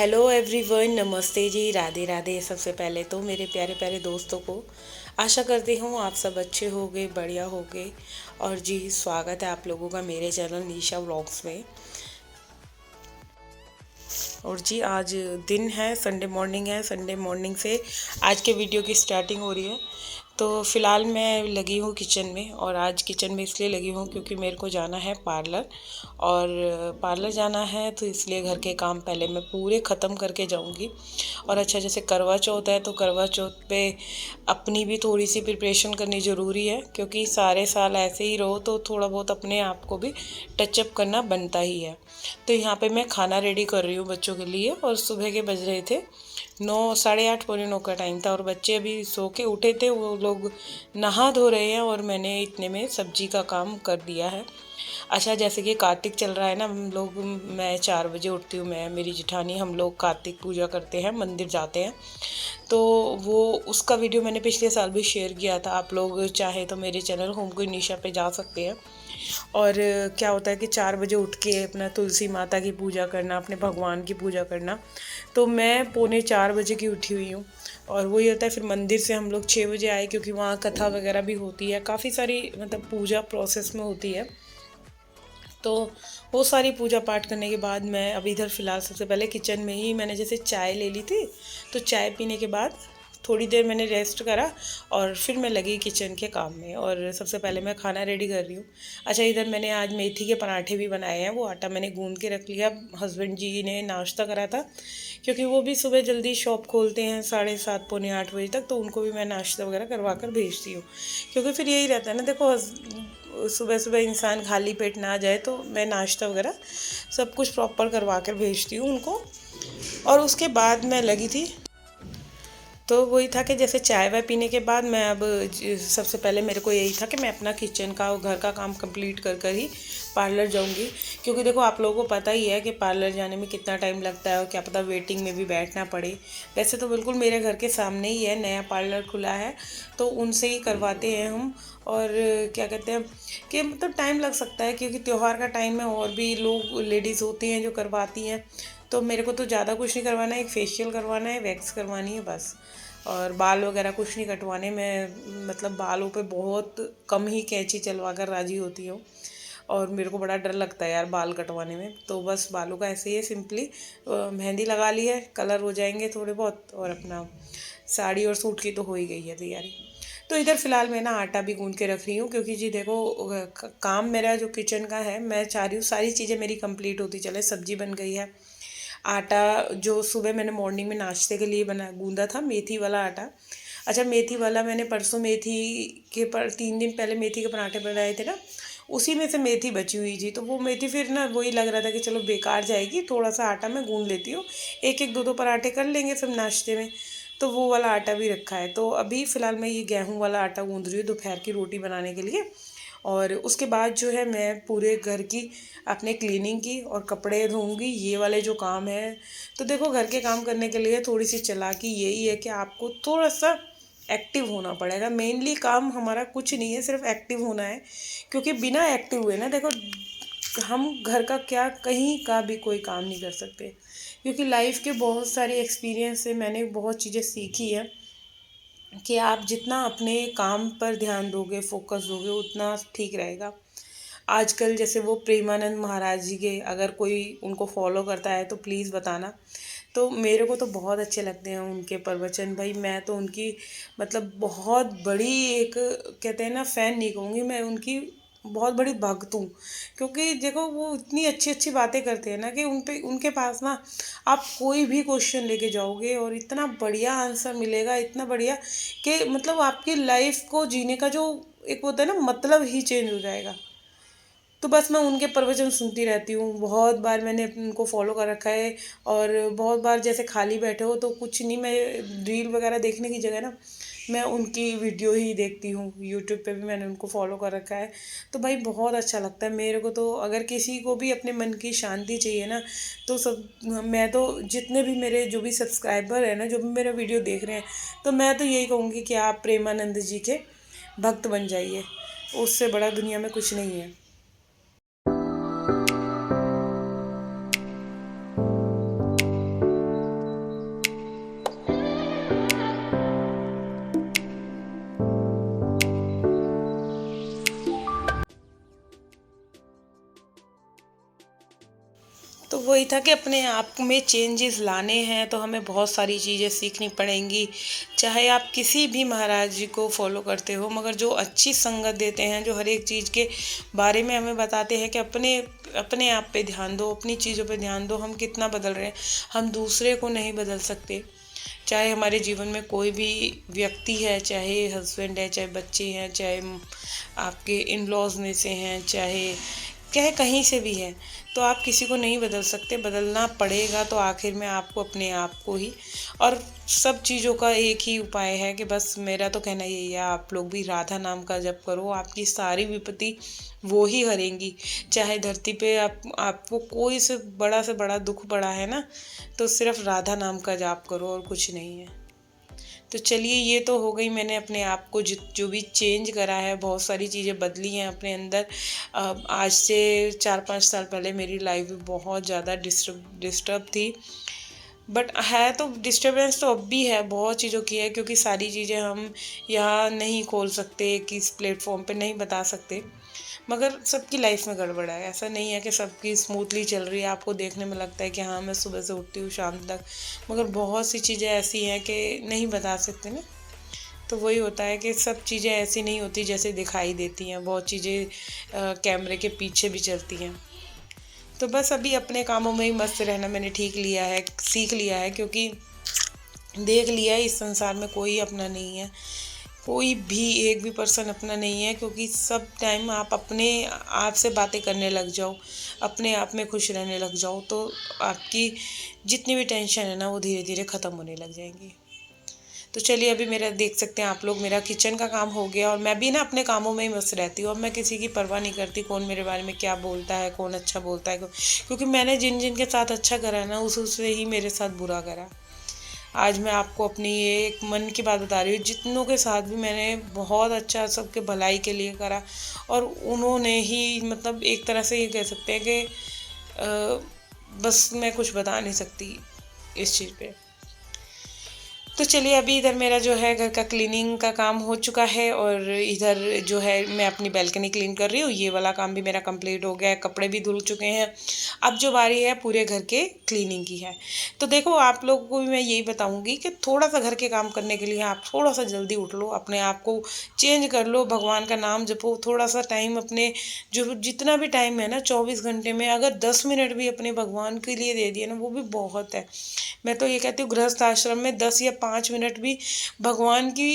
Hello everyone, नमस्ते जी, राधे राधे। सबसे पहले तो मेरे प्यारे प्यारे दोस्तों को आशा करती हूँ आप सब अच्छे होंगे, बढ़िया होंगे। और जी, स्वागत है आप लोगों का मेरे चैनल निशा व्लॉग्स में। और जी, आज दिन है, संडे मॉर्निंग है। संडे मॉर्निंग से आज के वीडियो की स्टार्टिंग हो रही है। तो फ़िलहाल मैं लगी हूँ किचन में, और आज किचन में इसलिए लगी हूँ क्योंकि मेरे को जाना है पार्लर। और पार्लर जाना है तो इसलिए घर के काम पहले मैं पूरे ख़त्म करके जाऊँगी। और अच्छा, जैसे करवा चौथ है तो करवा चौथ पे अपनी भी थोड़ी सी प्रिपरेशन करनी ज़रूरी है, क्योंकि सारे साल ऐसे ही रहो तो थोड़ा बहुत अपने आप को भी टचअप करना बनता ही है। तो यहाँ पे मैं खाना रेडी कर रही हूँ बच्चों के लिए, और सुबह के बज रहे थे 9, 8:30, पौने 9 का टाइम था, और बच्चे अभी सो के उठे थे। वो लोग नहा धो रहे हैं और मैंने इतने में सब्जी का काम कर दिया है। अच्छा, जैसे कि कार्तिक चल रहा है ना, हम लोग, मैं 4 बजे उठती हूँ, मैं, मेरी जिठानी, हम लोग कार्तिक पूजा करते हैं, मंदिर जाते हैं। तो वो उसका वीडियो मैंने पिछले साल भी शेयर किया था। आप लोग चाहे तो मेरे चैनल होम क्वीन निशा पे जा सकते हैं। और क्या होता है कि 4 बजे उठ के अपना तुलसी माता की पूजा करना, अपने भगवान की पूजा करना। तो मैं पौने 4 बजे की उठी हुई हूँ। और वही होता है, फिर मंदिर से हम लोग 6 बजे आए, क्योंकि वहाँ कथा वगैरह भी होती है, काफ़ी सारी मतलब पूजा प्रोसेस में होती है। तो वो सारी पूजा पाठ करने के बाद मैं अभी इधर फ़िलहाल सबसे पहले किचन में ही मैंने जैसे चाय ले ली थी। तो चाय पीने के बाद थोड़ी देर मैंने रेस्ट करा, और फिर मैं लगी किचन के काम में। और सबसे पहले मैं खाना रेडी कर रही हूँ। अच्छा, इधर मैंने आज मेथी के पराठे भी बनाए हैं। वो आटा मैंने गूंद के रख लिया। हस्बैंड जी ने नाश्ता करा था, क्योंकि वो भी सुबह जल्दी शॉप खोलते हैं 7:30, पौने 8 बजे तक। तो उनको भी मैं नाश्ता वगैरह करवा कर भेजती हूँ, क्योंकि फिर यही रहता है ना, देखो, सुबह सुबह इंसान खाली पेट ना जाए। तो मैं नाश्ता वगैरह सब कुछ प्रॉपर करवा कर भेजती हूँ उनको। और उसके बाद मैं लगी थी। तो वही था कि जैसे चाय वाय पीने के बाद मैं अब सबसे पहले मेरे को यही था कि मैं अपना किचन का और घर का काम कंप्लीट कर कर ही पार्लर जाऊंगी। क्योंकि देखो, आप लोगों को पता ही है कि पार्लर जाने में कितना टाइम लगता है, और क्या पता वेटिंग में भी बैठना पड़े। वैसे तो बिल्कुल मेरे घर के सामने ही है, नया पार्लर खुला है, तो उनसे ही करवाते हैं हम। और क्या कहते हैं कि मतलब टाइम लग सकता है, क्योंकि त्यौहार का टाइम है, और भी लोग, लेडीज़ होती हैं जो करवाती हैं। तो मेरे को तो ज़्यादा कुछ नहीं करवाना है, एक फेशियल करवाना है, वैक्स करवानी है बस। और बाल वगैरह कुछ नहीं कटवाने। मैं मतलब बालों पे बहुत कम ही कैंची चलवा कर राजी होती हूँ। और मेरे को बड़ा डर लगता है यार बाल कटवाने में। तो बस बालों का ऐसे ही है, सिंपली मेहंदी लगा ली है, कलर हो जाएंगे थोड़े बहुत, और अपना साड़ी और सूट की तो हो ही गई है तैयारी। तो इधर फ़िलहाल मैं ना आटा भी गूंद के रख रही हूँ, क्योंकि जी देखो, काम मेरा जो किचन का है, मैं चाह रही हूँ सारी चीज़ें मेरी कंप्लीट होती चले। सब्जी बन गई है। आटा जो सुबह मैंने मॉर्निंग में नाश्ते के लिए बना गूंदा था, मेथी वाला आटा। अच्छा, मेथी वाला मैंने परसों मेथी के पर 3 दिन पहले मेथी के पराठे बनाए थे ना, उसी में से मेथी बची हुई थी। तो वो मेथी फिर ना वही लग रहा था कि चलो बेकार जाएगी, थोड़ा सा आटा मैं गूंद लेती हूँ, एक एक दो दो पराठे कर लेंगे सब नाश्ते में। तो वो वाला आटा भी रखा है। तो अभी फ़िलहाल मैं ये गेहूँ वाला आटा गूंद रही हूँ दोपहर की रोटी बनाने के लिए। और उसके बाद जो है मैं पूरे घर की अपने क्लीनिंग की और कपड़े धोऊंगी, ये वाले जो काम है। तो देखो, घर के काम करने के लिए थोड़ी सी चालाकी यही है कि आपको थोड़ा सा एक्टिव होना पड़ेगा। मेनली काम हमारा कुछ नहीं है, सिर्फ एक्टिव होना है। क्योंकि बिना एक्टिव हुए ना, देखो, हम घर का क्या, कहीं का भी कोई काम नहीं कर सकते। क्योंकि लाइफ के बहुत सारे एक्सपीरियंस से मैंने बहुत चीज़ें सीखी है कि आप जितना अपने काम पर ध्यान दोगे, फोकस दोगे, उतना ठीक रहेगा। आजकल जैसे वो प्रेमानंद महाराज जी के, अगर कोई उनको फॉलो करता है तो प्लीज़ बताना। तो मेरे को तो बहुत अच्छे लगते हैं उनके प्रवचन। भाई, मैं तो उनकी मतलब बहुत बड़ी एक, कहते हैं ना, फ़ैन नहीं कहूँगी, मैं उनकी बहुत बड़ी भक्त हूँ। क्योंकि देखो, वो इतनी अच्छी अच्छी बातें करते हैं ना, कि उन पे, उनके पास ना, आप कोई भी क्वेश्चन लेके जाओगे और इतना बढ़िया आंसर मिलेगा, इतना बढ़िया कि मतलब आपकी लाइफ को जीने का जो एक होता है ना, मतलब ही चेंज हो जाएगा। तो बस मैं उनके प्रवचन सुनती रहती हूँ। बहुत बार मैंने उनको फॉलो कर रखा है। और बहुत बार जैसे खाली बैठे हो तो कुछ नहीं, मैं रील वगैरह देखने की जगह ना, मैं उनकी वीडियो ही देखती हूँ। यूट्यूब पे भी मैंने उनको फॉलो कर रखा है। तो भाई, बहुत अच्छा लगता है मेरे को। तो अगर किसी को भी अपने मन की शांति चाहिए ना, तो सब, मैं तो जितने भी मेरे जो भी सब्सक्राइबर हैं ना, जो भी मेरा वीडियो देख रहे हैं, तो मैं तो यही कहूँगी कि आप प्रेमानंद जी के भक्त बन जाइए। उससे बड़ा दुनिया में कुछ नहीं है। वही था कि अपने आप में चेंजेस लाने हैं तो हमें बहुत सारी चीज़ें सीखनी पड़ेंगी। चाहे आप किसी भी महाराज जी को फॉलो करते हो, मगर जो अच्छी संगत देते हैं, जो हर एक चीज़ के बारे में हमें बताते हैं कि अपने अपने आप पे ध्यान दो, अपनी चीज़ों पे ध्यान दो। हम कितना बदल रहे हैं, हम दूसरे को नहीं बदल सकते। चाहे हमारे जीवन में कोई भी व्यक्ति है, चाहे हस्बैंड है, चाहे बच्चे हैं, चाहे आपके इन लॉज में से हैं, चाहे कहीं से भी है, तो आप किसी को नहीं बदल सकते। बदलना पड़ेगा तो आखिर में आपको अपने आप को ही। और सब चीज़ों का एक ही उपाय है कि बस मेरा तो कहना यही है, आप लोग भी राधा नाम का जप करो, आपकी सारी विपत्ति वो ही हरेंगी। चाहे धरती पे आपको कोई से बड़ा दुख पड़ा है ना, तो सिर्फ राधा नाम का जाप करो और कुछ नहीं है। तो चलिए, ये तो हो गई, मैंने अपने आप को जो भी चेंज करा है, बहुत सारी चीज़ें बदली हैं अपने अंदर। आज से 4-5 साल पहले मेरी लाइफ भी बहुत ज़्यादा डिस्टर्ब थी। बट है तो डिस्टर्बेंस तो अब भी है, बहुत चीज़ों की है, क्योंकि सारी चीज़ें हम यहाँ नहीं खोल सकते, किस प्लेटफॉर्म पे नहीं बता सकते। मगर सबकी लाइफ में गड़बड़ है, ऐसा नहीं है कि सबकी स्मूथली चल रही है। आपको देखने में लगता है कि हाँ, मैं सुबह से उठती हूँ शाम तक, मगर बहुत सी चीज़ें ऐसी हैं कि नहीं बता सकते ना। तो वही होता है कि सब चीज़ें ऐसी नहीं होती जैसे दिखाई देती हैं, बहुत चीज़ें कैमरे के पीछे भी चलती हैं। तो बस अभी अपने कामों में ही मस्त रहना मैंने सीख लिया है, क्योंकि देख लिया है इस संसार में कोई अपना नहीं है, कोई भी एक भी पर्सन अपना नहीं है। क्योंकि सब टाइम आप अपने आप से बातें करने लग जाओ, अपने आप में खुश रहने लग जाओ, तो आपकी जितनी भी टेंशन है ना, वो धीरे धीरे ख़त्म होने लग जाएंगी। तो चलिए, अभी मेरा देख सकते हैं आप लोग, मेरा किचन का काम हो गया और मैं भी ना अपने कामों में ही मस्त रहती हूँ। अब मैं किसी की परवाह नहीं करती कौन मेरे बारे में क्या बोलता है, कौन अच्छा बोलता है, क्योंकि मैंने जिन जिन के साथ अच्छा करा ना, उससे ही मेरे साथ बुरा करा। आज मैं आपको अपनी ये एक मन की बात बता रही हूँ, जितनों के साथ भी मैंने बहुत अच्छा सबके भलाई के लिए करा, और उन्होंने ही मतलब एक तरह से ये कह सकते हैं कि बस मैं कुछ बता नहीं सकती इस चीज़ पे। तो चलिए, अभी इधर मेरा जो है घर का क्लीनिंग का काम हो चुका है, और इधर जो है मैं अपनी बैल्कनी क्लीन कर रही हूँ। ये वाला काम भी मेरा कंप्लीट हो गया है, कपड़े भी धुल चुके हैं। अब जो बारी है पूरे घर के क्लीनिंग की है। तो देखो, आप लोगों को भी मैं यही बताऊंगी कि थोड़ा सा घर के काम करने के लिए आप थोड़ा सा जल्दी उठ लो, अपने आप को चेंज कर लो, भगवान का नाम जपो, थोड़ा सा टाइम अपने जो जितना भी टाइम है ना, 24 घंटे में अगर 10 मिनट भी अपने भगवान के लिए दे दिए ना, वो भी बहुत है। मैं तो ये कहती हूँ, गृहस्थ आश्रम में 10 या 5 मिनट भी भगवान की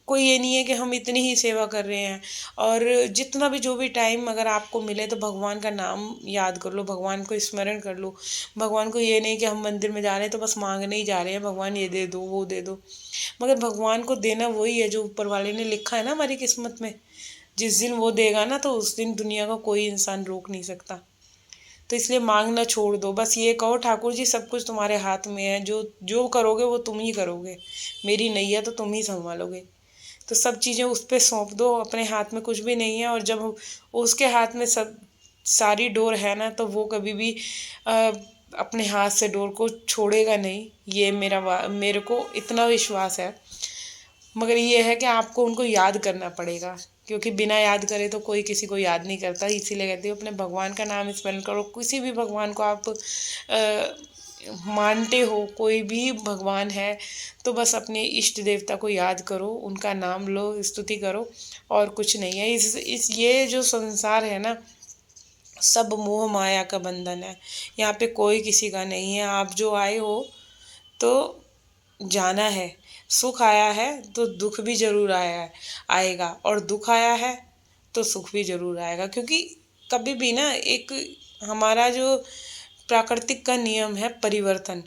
कोई ये नहीं है कि हम इतनी ही सेवा कर रहे हैं। और जितना भी जो भी टाइम अगर आपको मिले तो भगवान का नाम याद कर लो, भगवान को स्मरण कर लो। भगवान को ये नहीं कि हम मंदिर में जा रहे हैं तो बस मांगने ही जा रहे हैं, भगवान ये दे दो वो दे दो। मगर भगवान को देना वही है जो ऊपर वाले ने लिखा है ना हमारी किस्मत में। जिस दिन वो देगा ना, तो उस दिन दुनिया का कोई इंसान रोक नहीं सकता। तो इसलिए मांगना छोड़ दो, बस ये कहो, ठाकुर जी सब कुछ तुम्हारे हाथ में है, जो जो करोगे वो तुम ही करोगे, मेरी नैया तो तुम ही संभालोगे। तो सब चीज़ें उस पर सौंप दो, अपने हाथ में कुछ भी नहीं है। और जब उसके हाथ में सब सारी डोर है ना, तो वो कभी भी अपने हाथ से डोर को छोड़ेगा नहीं। ये मेरे को इतना विश्वास है। मगर ये है कि आपको उनको याद करना पड़ेगा, क्योंकि बिना याद करे तो कोई किसी को याद नहीं करता। इसीलिए कहती हूँ, अपने भगवान का नाम स्मरण करो। किसी भी भगवान को आप मानते हो, कोई भी भगवान है, तो बस अपने इष्ट देवता को याद करो, उनका नाम लो, स्तुति करो, और कुछ नहीं है। इस ये जो संसार है ना, सब मोह माया का बंधन है। यहाँ पे कोई किसी का नहीं है। आप जो आए हो तो जाना है। सुख आया है तो दुख भी ज़रूर आएगा, और दुख आया है तो सुख भी ज़रूर आएगा। क्योंकि कभी भी ना, एक हमारा जो प्राकृतिक का नियम है परिवर्तन,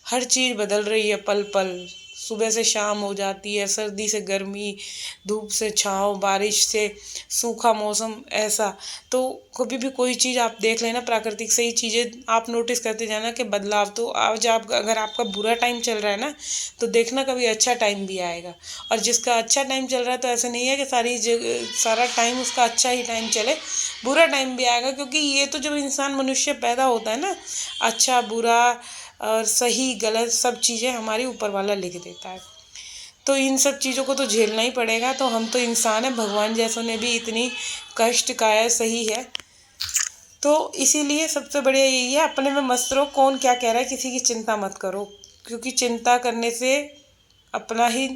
हर चीज़ बदल रही है पल पल। सुबह से शाम हो जाती है, सर्दी से गर्मी, धूप से छाँव, बारिश से सूखा मौसम, ऐसा। तो कभी भी कोई चीज़ आप देख लेना, प्राकृतिक से ही चीज़ें आप नोटिस करते जाना कि बदलाव। तो आज आप अगर आपका बुरा टाइम चल रहा है ना, तो देखना कभी अच्छा टाइम भी आएगा। और जिसका अच्छा टाइम चल रहा है, तो ऐसा नहीं है कि सारा टाइम उसका अच्छा ही टाइम चले, बुरा टाइम भी आएगा। क्योंकि ये तो जब इंसान मनुष्य पैदा होता है ना, अच्छा बुरा और सही गलत सब चीज़ें हमारी ऊपर वाला लिख देता है। तो इन सब चीज़ों को तो झेलना ही पड़ेगा। तो हम तो इंसान हैं, भगवान जैसों ने भी इतनी कष्ट का है, सही है। तो इसीलिए सबसे बढ़िया यही है, अपने में मस्त रहो, कौन क्या कह रहा है किसी की चिंता मत करो, क्योंकि चिंता करने से अपना ही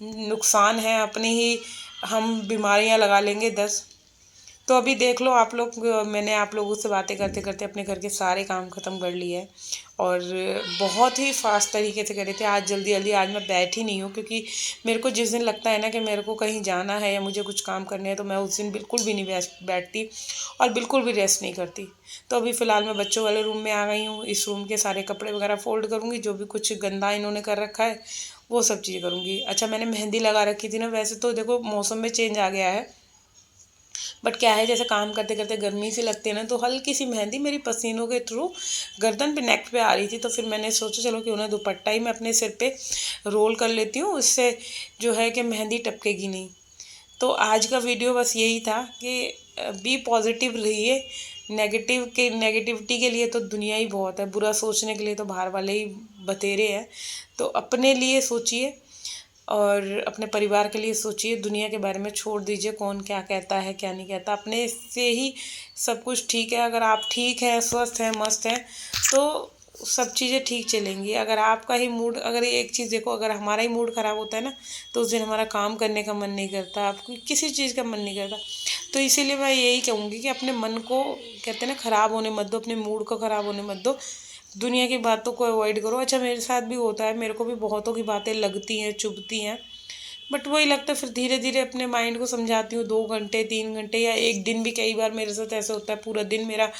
नुकसान है, अपनी ही हम बीमारियां लगा लेंगे 10। तो अभी देख लो आप लोग, मैंने आप लोगों से बातें करते करते अपने घर के सारे काम ख़त्म कर लिए हैं और बहुत ही फास्ट तरीके से करे थे। आज जल्दी जल्दी आज मैं बैठी नहीं हूँ, क्योंकि मेरे को जिस दिन लगता है ना कि मेरे को कहीं जाना है या मुझे कुछ काम करने हैं, तो मैं उस दिन बिल्कुल भी नहीं बैठती और बिल्कुल भी रेस्ट नहीं करती। तो अभी फ़िलहाल मैं बच्चों वाले रूम में आ गई हूँ। इस रूम के सारे कपड़े वगैरह फ़ोल्ड करूँगी, जो भी कुछ गंदा इन्होंने कर रखा है वो सब चीज़ें करूँगी। अच्छा, मैंने मेहंदी लगा रखी थी ना, वैसे तो देखो मौसम में चेंज आ गया है, बट क्या है, जैसे काम करते करते गर्मी सी लगती है ना, तो हल्की सी मेहंदी मेरी पसीनों के थ्रू गर्दन पे, नेक पे आ रही थी। तो फिर मैंने सोचा चलो कि उन्हें दुपट्टा ही मैं अपने सिर पे रोल कर लेती हूँ, उससे जो है कि मेहंदी टपकेगी नहीं। तो आज का वीडियो बस यही था कि बी पॉजिटिव रहिए। नेगेटिविटी के लिए तो दुनिया ही बहुत है, बुरा सोचने के लिए तो बाहर वाले ही बतेरे हैं। तो अपने लिए सोचिए और अपने परिवार के लिए सोचिए, दुनिया के बारे में छोड़ दीजिए, कौन क्या कहता है क्या नहीं कहता, अपने से ही सब कुछ ठीक है। अगर आप ठीक हैं, स्वस्थ हैं, मस्त हैं, तो सब चीज़ें ठीक चलेंगी। अगर आपका ही मूड, अगर एक चीज़ देखो, अगर हमारा ही मूड ख़राब होता है ना, तो उस दिन हमारा काम करने का मन नहीं करता, आपको किसी चीज़ का मन नहीं करता। तो इसीलिए मैं यही कहूँगी कि अपने मन को, कहते हैं ना, ख़राब होने मत दो, अपने मूड को ख़राब होने मत दो, दुनिया की बातों को अवॉइड करो। अच्छा, मेरे साथ भी होता है, मेरे को भी बहुतों की बातें लगती हैं, चुभती हैं, बट वही लगता है, फिर धीरे धीरे अपने माइंड को समझाती हूँ। 2 घंटे 3 घंटे या एक दिन भी कई बार मेरे साथ ऐसा होता है, पूरा दिन मेरा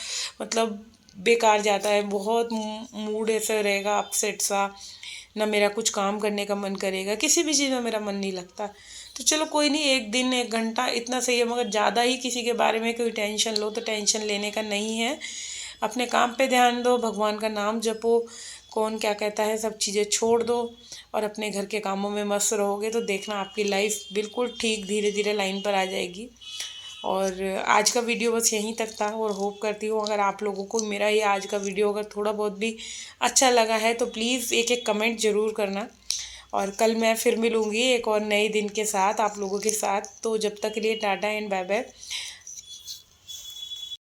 मतलब बेकार जाता है, बहुत मूड ऐसा रहेगा अपसेट सा, ना मेरा कुछ काम करने का मन करेगा, किसी भी चीज़ में मेरा मन नहीं लगता। तो चलो कोई नहीं, एक दिन 1 घंटा इतना सही है, मगर ज़्यादा ही किसी के बारे में कोई टेंशन लो तो टेंशन लेने का नहीं है। अपने काम पे ध्यान दो, भगवान का नाम जपो, कौन क्या कहता है सब चीज़ें छोड़ दो और अपने घर के कामों में मस्त रहोगे तो देखना आपकी लाइफ बिल्कुल ठीक धीरे धीरे लाइन पर आ जाएगी। और आज का वीडियो बस यहीं तक था, और होप करती हूँ अगर आप लोगों को मेरा ये आज का वीडियो अगर थोड़ा बहुत भी अच्छा लगा है तो प्लीज़ एक एक कमेंट ज़रूर करना। और कल मैं फिर मिलूँगी एक और नए दिन के साथ आप लोगों के साथ। तो जब तक के लिए टाटा एंड बाय बाय।